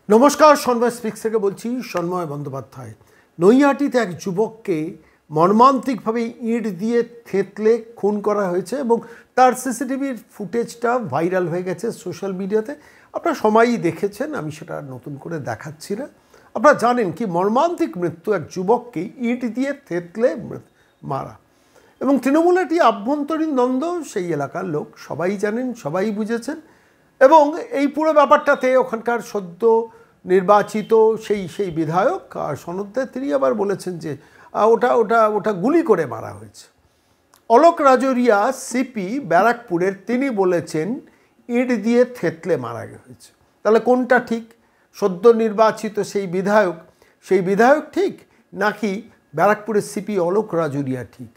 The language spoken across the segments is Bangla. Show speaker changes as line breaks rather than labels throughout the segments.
নমস্কার, সন্ময় স্পিক্স থেকে বলছি। সন্ময় বন্দ্যোপাধ্যায়। নৈহাটিতে এক যুবককে মর্মান্তিকভাবে ইঁট দিয়ে থেঁতলে খুন করা হয়েছে এবং তার সিসিটিভির ফুটেজটা ভাইরাল হয়ে গেছে সোশ্যাল মিডিয়াতে। আপনারা সবাই দেখেছেন, আমি সেটা নতুন করে দেখাচ্ছি না। আপনারা জানেন কি মর্মান্তিক মৃত্যু এক যুবককে ইঁট দিয়ে থেঁতলে মারা। এবং তৃণমূলের একটি আভ্যন্তরীণ দ্বন্দ্ব, সেই এলাকার লোক সবাই জানেন, সবাই বুঝেছেন। এবং এই পুরো ব্যাপারটাতে ওখানকার সদ্য নির্বাচিত সেই বিধায়ক আর সনদে তিনি আবার বলেছেন যে ওটা ওটা ওটা গুলি করে মারা হয়েছে। অলোক রাজোরিয়া সিপি ব্যারাকপুরের, তিনি বলেছেন ইঁট দিয়ে থেঁতলে মারা হয়েছে। তাহলে কোনটা ঠিক? সদ্য নির্বাচিত সেই বিধায়ক ঠিক, নাকি ব্যারাকপুরের সিপি অলোক রাজোরিয়া ঠিক?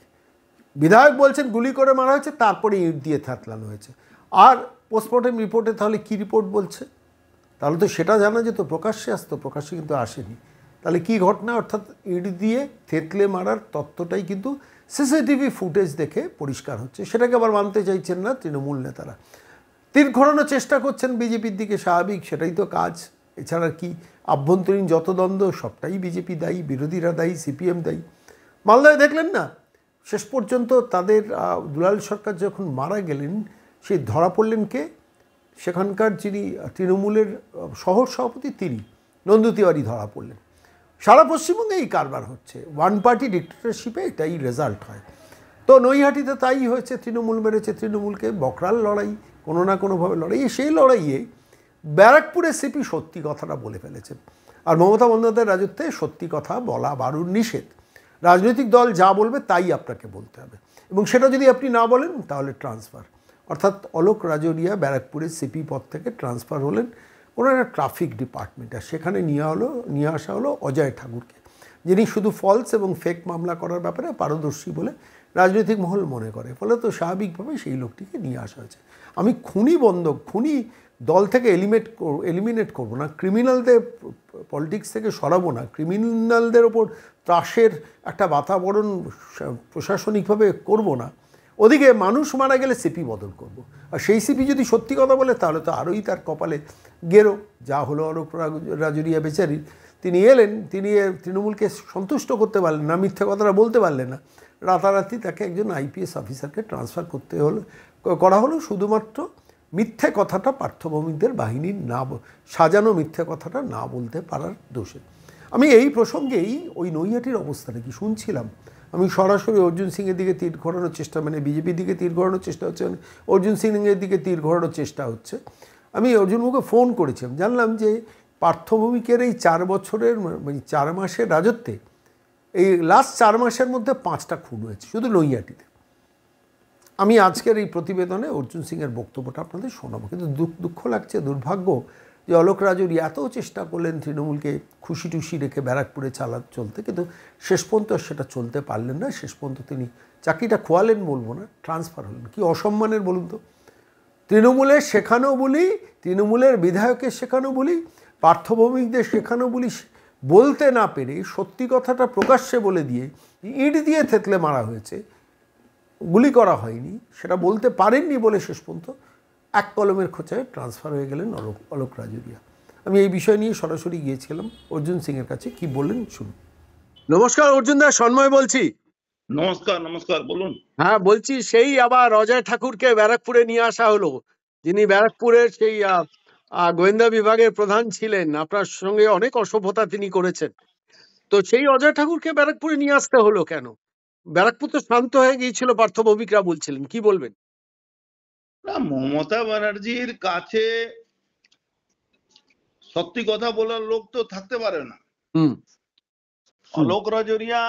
বিধায়ক বলছেন গুলি করে মারা হয়েছে, তারপরে ইঁট দিয়ে থেঁতলানো হয়েছে। আর পোস্টমর্টেম রিপোর্টে তাহলে কী রিপোর্ট বলছে? তাহলে তো সেটা জানা যেত, প্রকাশ্যে আসতো, প্রকাশ্যে কিন্তু আসেনি। তাহলে কি ঘটনা? অর্থাৎ ইঁট দিয়ে থেঁতলে মারার তত্ত্বটাই কিন্তু সিসিটিভি ফুটেজ দেখে পরিষ্কার হচ্ছে। সেটাকে আবার মানতে চাইছেন না তৃণমূল নেতারা। তীর ঘোরানোর চেষ্টা করছেন বিজেপির দিকে, স্বাভাবিক, সেটাই তো কাজ। এছাড়া কি? আভ্যন্তরীণ যত দ্বন্দ্ব সবটাই বিজেপি দায়ী, বিরোধীরা দায়ী, সিপিএম দায়ী। মালদায় দেখলেন না, শেষ পর্যন্ত তাদের দুলাল সরকার যখন মারা গেলেন, সেই ধরা পড়লেন কে? সেখানকার যিনি তৃণমূলের শহর সভাপতি, তিনি, নন্দু তিওয়ারি ধরা পড়লেন। সারা পশ্চিমবঙ্গে এই কারবার হচ্ছে, ওয়ান পার্টি ডিক্টেটরশিপে এটাই রেজাল্ট হয়। তো নৈহাটিতে তাই হয়েছে, তৃণমূল মেরেছে তৃণমূলকে। বকরাল লড়াই, কোনো না কোনোভাবে লড়াই। সেই লড়াইয়ে ব্যারাকপুরে সিপি সত্যি কথাটা বলে ফেলেছেন। আর মমতা বন্দ্যোপাধ্যায়ের রাজত্বে সত্যি কথা বলা বারুর নিষেধ। রাজনৈতিক দল যা বলবে তাই আপনাকে বলতে হবে, এবং সেটা যদি আপনি না বলেন তাহলে ট্রান্সফার। অর্থাৎ অলোক রাজোরিয়া ব্যারাকপুরের সিপি পদ থেকে ট্রান্সফার হলেন কোনো একটা ট্রাফিক ডিপার্টমেন্ট, আর সেখানে নিয়ে আসা হলো অজয় ঠাকুরকে, যিনি শুধু ফলস এবং ফেক মামলা করার ব্যাপারে পারদর্শী বলে রাজনৈতিক মহল মনে করে। ফলে তো স্বাভাবিকভাবে সেই লোকটিকে নিয়ে আসা হয়েছে। আমি খুনি দল থেকে এলিমিনেট করব না, ক্রিমিনালদের পলিটিক্স থেকে সরাবো না, ক্রিমিনালদের ওপর ত্রাসের একটা বাতাবরণ প্রশাসনিকভাবে করব না। ওদিকে মানুষ মারা গেলে সিপি বদল করব। আর সেই সিপি যদি সত্যি কথা বলে তাহলে তো আরোই তার কপালে গেরো। যা হলো অলোক রাজোরিয়া বেচারির, তিনি এলেন, তিনি তৃণমূলকে সন্তুষ্ট করতে পারলেন না, মিথ্যা কথাটা বলতে পারলেন না। রাতারাতি তাকে একজন আইপিএস অফিসারকে ট্রান্সফার করা হলো শুধুমাত্র মিথ্যে কথাটা পার্থভৌমিকদের বাহিনীর সাজানো মিথ্যে কথাটা না বলতে পারার দোষে। আমি এই প্রসঙ্গেই ওই নৈহাটির অবস্থাটা কি শুনছিলাম, আমি সরাসরি অর্জুন সিংয়ের দিকে তীর ঘোরানোর চেষ্টা, মানে বিজেপির দিকে তীর ঘোরানোর চেষ্টা হচ্ছে, মানে অর্জুন সিংয়ের দিকে তীর ঘোরানোর চেষ্টা হচ্ছে। আমি অর্জুনবাবুকে ফোন করেছিলাম, জানলাম যে পার্থভৌমিকের এই 4 বছরের, মানে 4 মাসের রাজত্বে, এই লাস্ট 4 মাসের মধ্যে 5টা খুন হয়েছে শুধু নৈহাটিতে। আমি আজকের এই প্রতিবেদনে অর্জুন সিংয়ের বক্তব্যটা আপনাদের শোনাবো। কিন্তু দুঃখ লাগছে, দুর্ভাগ্য যে অলোক রাজোরিয়া এত চেষ্টা করলেন তৃণমূলকে খুশি টুশি রেখে ব্যারাকপুরে চলতে, কিন্তু শেষ পর্যন্ত সেটা চলতে পারলেন না। শেষ পর্যন্ত তিনি চাকরিটা খোয়ালেন বলবো না, ট্রান্সফার হলেন। কি অসম্মানের বলুন তো! তৃণমূলের শেখানো বলি, তৃণমূলের বিধায়কের শেখানো বলি, পার্থভৌমিকদের শেখানো বলি বলতে না পেরে সত্যি কথাটা প্রকাশ্যে বলে দিয়ে ইঁট দিয়ে থেঁতলে মারা হয়েছে, গুলি করা হয়নি, সেটা বলতে পারেননি বলে শেষ পর্যন্ত এক কলমের খোঁচায় ট্রান্সফার হয়ে গেলেন অলোক রাজোরিয়া। আমি এই বিষয় নিয়ে সরাসরি গিয়েছিলাম অর্জুন সিংয়ের কাছে, কি বললেন শুনুন। নমস্কার অর্জুন দা, সন্ময় বলছি।
নমস্কার। নমস্কার, বলুন।
হ্যাঁ, বলছি সেই আবার অজয় ঠাকুরকে ব্যারাকপুরে নিয়ে আসা হলো, যিনি ব্যারাকপুরের সেই গোয়েন্দা বিভাগের প্রধান ছিলেন। আপনার সঙ্গে অনেক অসভ্যতা তিনি করেছেন। তো সেই অজয় ঠাকুরকে ব্যারাকপুরে নিয়ে আসতে হলো কেন? ব্যারাকপুর তো শান্ত হয়ে গিয়েছিল পার্থভৌমিকরা বলছিলেন, কি বলবেন?
না, মমতা ব্যানার্জির কাছে সত্যি কথা বলার লোক তো থাকতে পারে না। অলোক রাজোরিয়া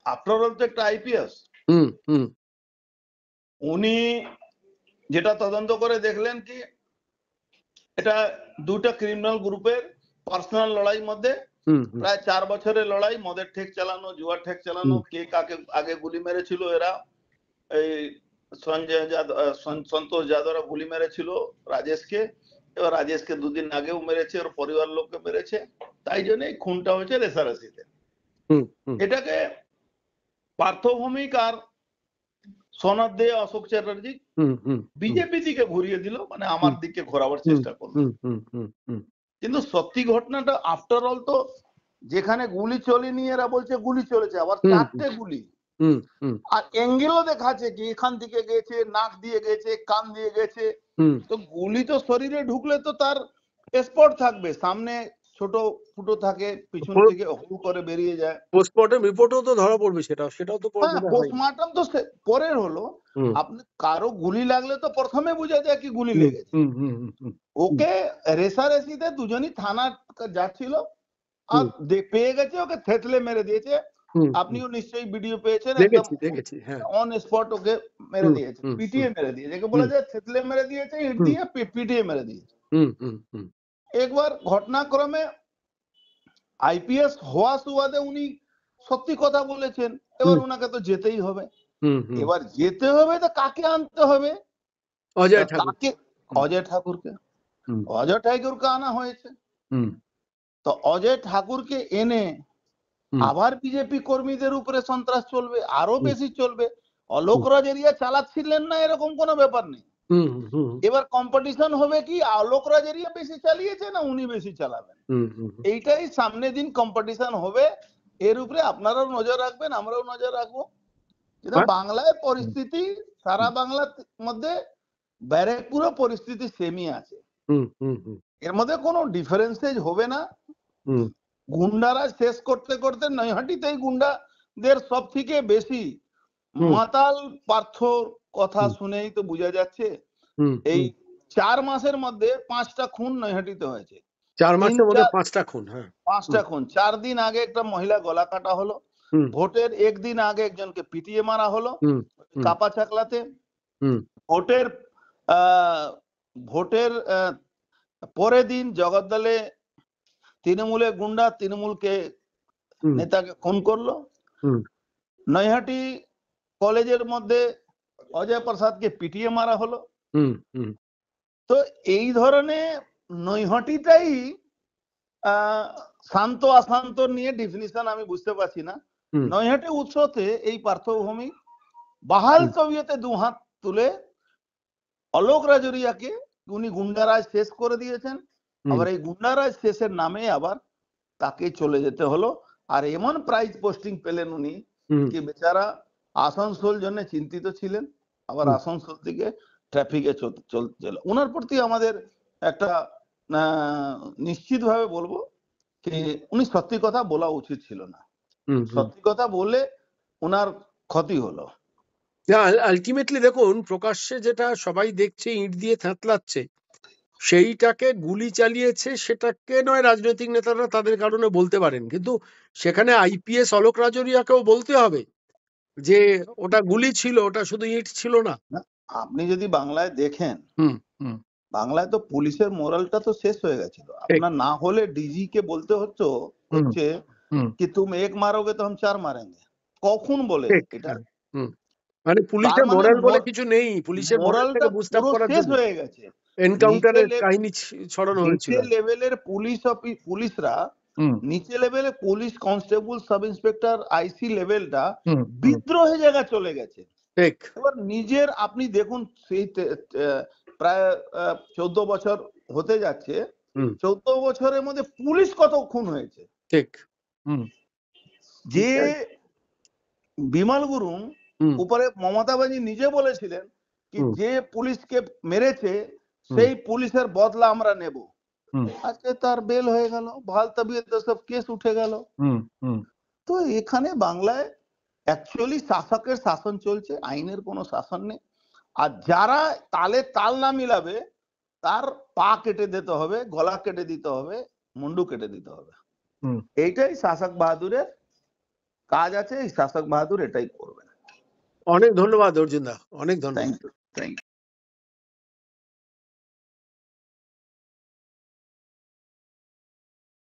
আফটার অল তো একটা আইপিএস। উনি যেটা তদন্ত করে দেখলেন কি এটা দুটা ক্রিমিনাল গ্রুপের পার্সোনাল লড়াই মধ্যে, প্রায় 4 বছরের লড়াই, মদের ঠেক চালানো, জুয়ার ঠেক চালানো, কে কাকে আগে গুলি মেরেছিল, এরা এই সন্তোষ যাদবরা গুলি মেরেছিল রাজেশকে, এবার রাজেশকে 2 দিন আগেও মেরেছে, ওর পরিবার লোককে মেরেছে। তাই জন্য এই খুনটা হয়েছে রেসারেসিতে। এটাকে পার্থভৌমিক আর সনদ দে অশোক চ্যাটার্জি বিজেপি দিকে ঘুরিয়ে দিল, মানে আমার দিকে ঘোরাবার চেষ্টা করলো। কিন্তু সত্যি ঘটনাটা আফটার অল তো যেখানে গুলি চলেনি এরা বলছে গুলি চলেছে, আবার 4টে গুলি, আর অ্যাঙ্গেলও দেখাচ্ছে কি এখান থেকে গেছে, নাক দিয়ে গেছে, কান দিয়ে গেছে। তো গুলি তো শরীরে ঢুকলে তো তার স্পট থাকবে, সামনে ছোট ফুটো থাকে, পিছন থেকে হু করে বেরিয়ে যায়।
পোস্টমর্টম রিপোর্টও তো ধরা পড়বে, সেটাও তো
হ্যাঁ, পোস্টমর্টম তো পরের হলো। আপনি কারো গুলি লাগলে তো প্রথমে বোঝা যায় কি গুলি লেগেছে। ওকে রেসারেসিতে দুজনই থানা যাচ্ছিল, আর পেয়ে গেছে, ওকে থেতলে মেরে দিয়েছে। আপনিও নিশ্চয়ই ভিডিও পেয়েছেন, একদম অন স্পট ওকে মেরে দিয়েছে, পিটিয়ে মেরে দিয়েছে, একে বলা যায় থেতলে মেরে দিয়েছে, ইট দিয়ে পিটিয়ে মেরে দিয়েছে। একবার ঘটনাক্রমে আইপিএস হওয়া সুবাদে উনি সত্যি কথা বলেছেন, এবার ওনাকে তো যেতেই হবে। এবার যেতে হবে তো কাকে আনতে হবে?
অজয় ঠাকুর।
অজয় ঠাকুরকে আনা হয়েছে। তো অজয় ঠাকুরকে এনে আবার বিজেপি কর্মীদের উপরে সন্ত্রাস চলবে, আরো বেশি চলবে। অলোক রাজেরিয়া চালাচ্ছিলেন না এরকম কোনো ব্যাপার নেই। এবার কম্পিটিশন হবে কি অলোক রাজেরিয়া বেশি চালিয়েছে না উনি বেশি চালাবেন, এইটাই সামনে দিন কম্পিটিশন হবে। এর উপরে আপনারাও নজর রাখবেন, আমরাও নজর রাখবো। কিন্তু বাংলায় পরিস্থিতি, সারা বাংলার মধ্যে ব্যারেকপুরও পরিস্থিতি সেমই আছে, এর মধ্যে কোনো ডিফারেন্সেজ হবে না। গুন্ডারা শেষ করতে করতে নৈহাটিতেই গুন্ডাদের সব থেকে বেশি মাতাল পার্থর কথা শুনেই তো বোঝা যাচ্ছে। এই 4 মাসের মধ্যে 5টা খুন নৈহাটিতে হয়েছে।
4 মাসের মধ্যে 5টা খুন। হ্যাঁ,
5টা খুন। 4 দিন আগে একটা মহিলা গলা কাটা হলো, ভোটের একদিন আগে একজনকে পিটিয়ে মারা হলো কাপা চাকলাতে, ভোটের পরের দিন জগদ্দলে তৃণমূলের গুন্ডা তৃণমূলকে নেতাকে খুন করলো। নৈহাটি কলেজের মধ্যে অজয় প্রসাদকে পিটিয়ে মারা হলো। তো এই ধরনের নৈহাটিটাই শান্ত অশান্ত নিয়ে ডিফিনিশন আমি বুঝতে পারছি না। নৈহাটি উৎসতে এই পার্থভূমি বাহাল তবিয়তে দুহাত তুলে অলোক রাজরিয়াকে উনি গুন্ডারাজ শেষ করে দিয়েছেন। আবার এই গুন্ডারাজ শেষের নামে আবার তাকে চলে যেতে হলো। আর এমন প্রাইজ পোস্টিং পেলেন উনি কি বেচারা আসানসোল জন্য চিন্তিত ছিলেন, আবার আসানসোল থেকে ট্রাফিকে চলতে। ওনার প্রতি আমাদের একটা নিশ্চিতভাবে বলবো যে উনি সত্যি কথা বলা উচিত ছিল না, সত্যি কথা বলে ওনার ক্ষতি হলো।
আলটিমেটলি দেখুন, প্রকাশ্যে যেটা সবাই দেখছে ইট দিয়ে থেতলাচ্ছে, সেইটাকে গুলি চালিয়েছে, সেটাকে নয় রাজনৈতিক নেতারা তাদের কারণে বলতে পারেন, কিন্তু সেখানে আইপিএস অলোক রাজরিয়াকেও বলতে হবে যে ওটা গুলি ছিল, ওটা শুধু ইট ছিল না।
আপনি যদি বাংলায় দেখেন, বাংলায় তো পুলিশের মোরালটা তো শেষ হয়ে গেছিল। আপনার না হলে ডিজি কে বলতে হচ্ছে কি তুম এক মারোগে তো হাম 4 মারেঙ্গে। কখন বলে এটা?
মানে পুলিশের মোরাল বলে কিছু নেই, পুলিশের মোরালটাকে বুস্ট আপ করার জন্য
হয়ে গেছে।
এনকাউন্টারের কাহিনী ছড়ানো হয়েছিল।
নিচে লেভেলের পুলিশরা, নিচে লেভেলে পুলিশ কনস্টেবল, সাব ইন্সপেক্টর, আইসি লেভেলটা বিদ্রোহে জায়গা চলে গেছে। এবার নিজের আপনি দেখুন, সেই প্রায় 14 বছর হতে যাচ্ছে, 14 বছরের মধ্যে পুলিশ কত খুন হয়েছে।
ঠিক,
যে বিমল গুরুং উপরে মমতা ব্যানার্জি নিজে বলেছিলেন কি যে পুলিশকে মেরেছে সেই পুলিশের বদলা আমরা নেব। আজকে তার বেল হয়ে গেল, ভাল তবিয়ত সব কেস উঠে গেল। তো এখানে বাংলায় অ্যাকচুয়ালি শাসকের শাসন চলছে, আইনের কোনো শাসন নেই। আর যারা তালে তাল না মিলাবে তার পা কেটে দিতে হবে, গলা কেটে দিতে হবে, মুন্ডু কেটে দিতে হবে। এইটাই শাসক বাহাদুরের কাজ আছে, এই শাসক বাহাদুর এটাই করবেন।
অনেক ধন্যবাদ অর্জুন দা, অনেক ধন্যবাদ।
Thank you.